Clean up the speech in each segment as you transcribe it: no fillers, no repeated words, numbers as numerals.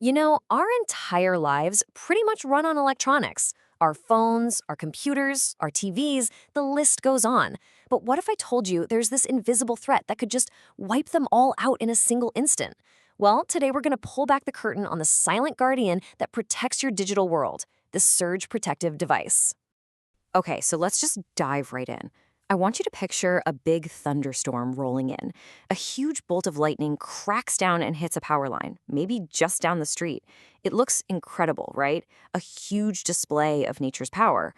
Our entire lives pretty much run on electronics. Our phones, our computers, our TVs, the list goes on. But what if I told you there's this invisible threat that could just wipe them all out in a single instant? Well, today we're going to pull back the curtain on the silent guardian that protects your digital world, the Surge Protective Device. Okay, so let's just dive right in. I want you to picture a big thunderstorm rolling in. A huge bolt of lightning cracks down and hits a power line, maybe just down the street. It looks incredible, right? A huge display of nature's power.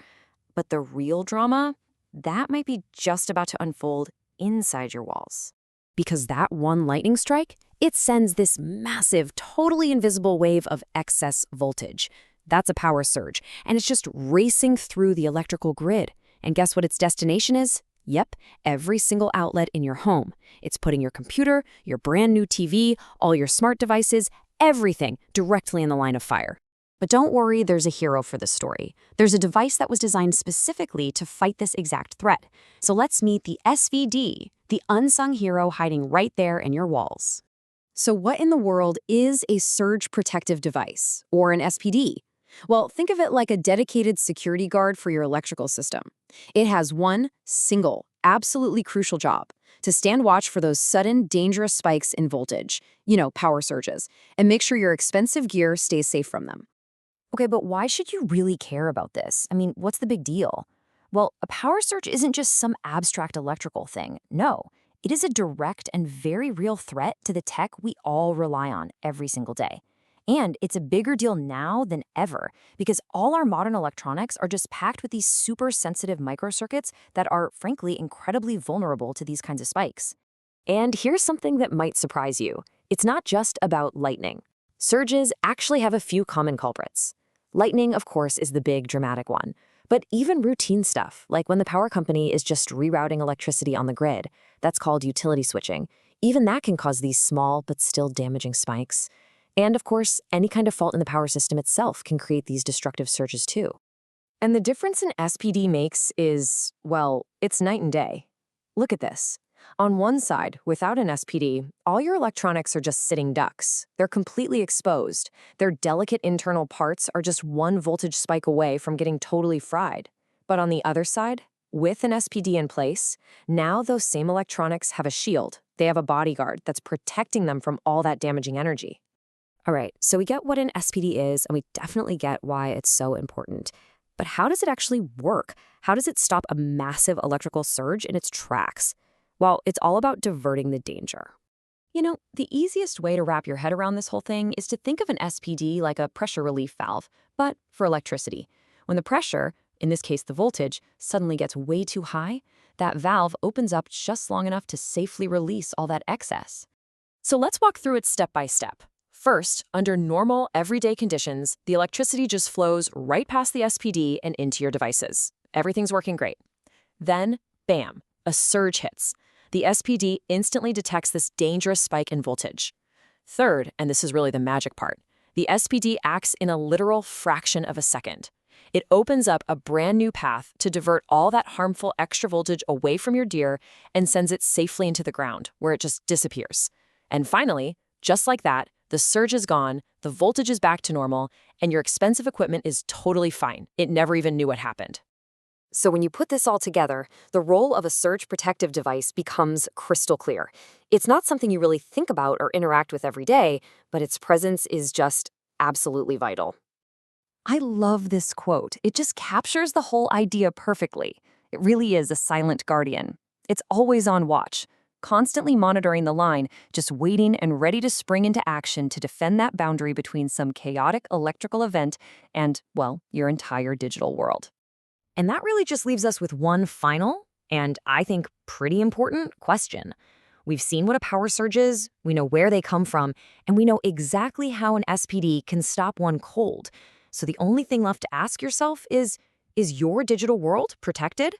But the real drama, that might be just about to unfold inside your walls. Because that one lightning strike, it sends this massive, totally invisible wave of excess voltage. That's a power surge, and it's just racing through the electrical grid. And guess what its destination is? Yep, every single outlet in your home. It's putting your computer, your brand new TV, all your smart devices, everything directly in the line of fire. But don't worry, there's a hero for this story. There's a device that was designed specifically to fight this exact threat. So let's meet the SPD, the unsung hero hiding right there in your walls. So what in the world is a surge protective device, or an SPD? Well, think of it like a dedicated security guard for your electrical system. It has one single, absolutely crucial job: to stand watch for those sudden, dangerous spikes in voltage, power surges, and make sure your expensive gear stays safe from them. Okay, but why should you really care about this? I mean, what's the big deal? Well, a power surge isn't just some abstract electrical thing. No, it is a direct and very real threat to the tech we all rely on every single day. And it's a bigger deal now than ever because all our modern electronics are just packed with these super sensitive microcircuits that are, frankly, incredibly vulnerable to these kinds of spikes. And here's something that might surprise you. It's not just about lightning. Surges actually have a few common culprits. Lightning, of course, is the big dramatic one. But even routine stuff, like when the power company is just rerouting electricity on the grid, that's called utility switching, even that can cause these small but still damaging spikes. And of course, any kind of fault in the power system itself can create these destructive surges too. And the difference an SPD makes is, well, it's night and day. Look at this. On one side, without an SPD, all your electronics are just sitting ducks. They're completely exposed. Their delicate internal parts are just one voltage spike away from getting totally fried. But on the other side, with an SPD in place, now those same electronics have a shield. They have a bodyguard that's protecting them from all that damaging energy. All right, so we get what an SPD is, and we definitely get why it's so important. But how does it actually work? How does it stop a massive electrical surge in its tracks? Well, it's all about diverting the danger. The easiest way to wrap your head around this whole thing is to think of an SPD like a pressure relief valve, but for electricity. When the pressure, in this case the voltage, suddenly gets way too high, that valve opens up just long enough to safely release all that excess. So let's walk through it step by step. First, under normal, everyday conditions, the electricity just flows right past the SPD and into your devices. Everything's working great. Then, bam, a surge hits. The SPD instantly detects this dangerous spike in voltage. Third, and this is really the magic part, the SPD acts in a literal fraction of a second. It opens up a brand new path to divert all that harmful extra voltage away from your gear and sends it safely into the ground, where it just disappears. And finally, just like that, the surge is gone, the voltage is back to normal, and your expensive equipment is totally fine. It never even knew what happened. So when you put this all together, the role of a surge protective device becomes crystal clear. It's not something you really think about or interact with every day, but its presence is just absolutely vital. I love this quote. It just captures the whole idea perfectly. It really is a silent guardian. It's always on watch, constantly monitoring the line, just waiting and ready to spring into action to defend that boundary between some chaotic electrical event and, well, your entire digital world. And that really just leaves us with one final, and I think pretty important, question. We've seen what a power surge is, we know where they come from, and we know exactly how an SPD can stop one cold. So the only thing left to ask yourself is your digital world protected?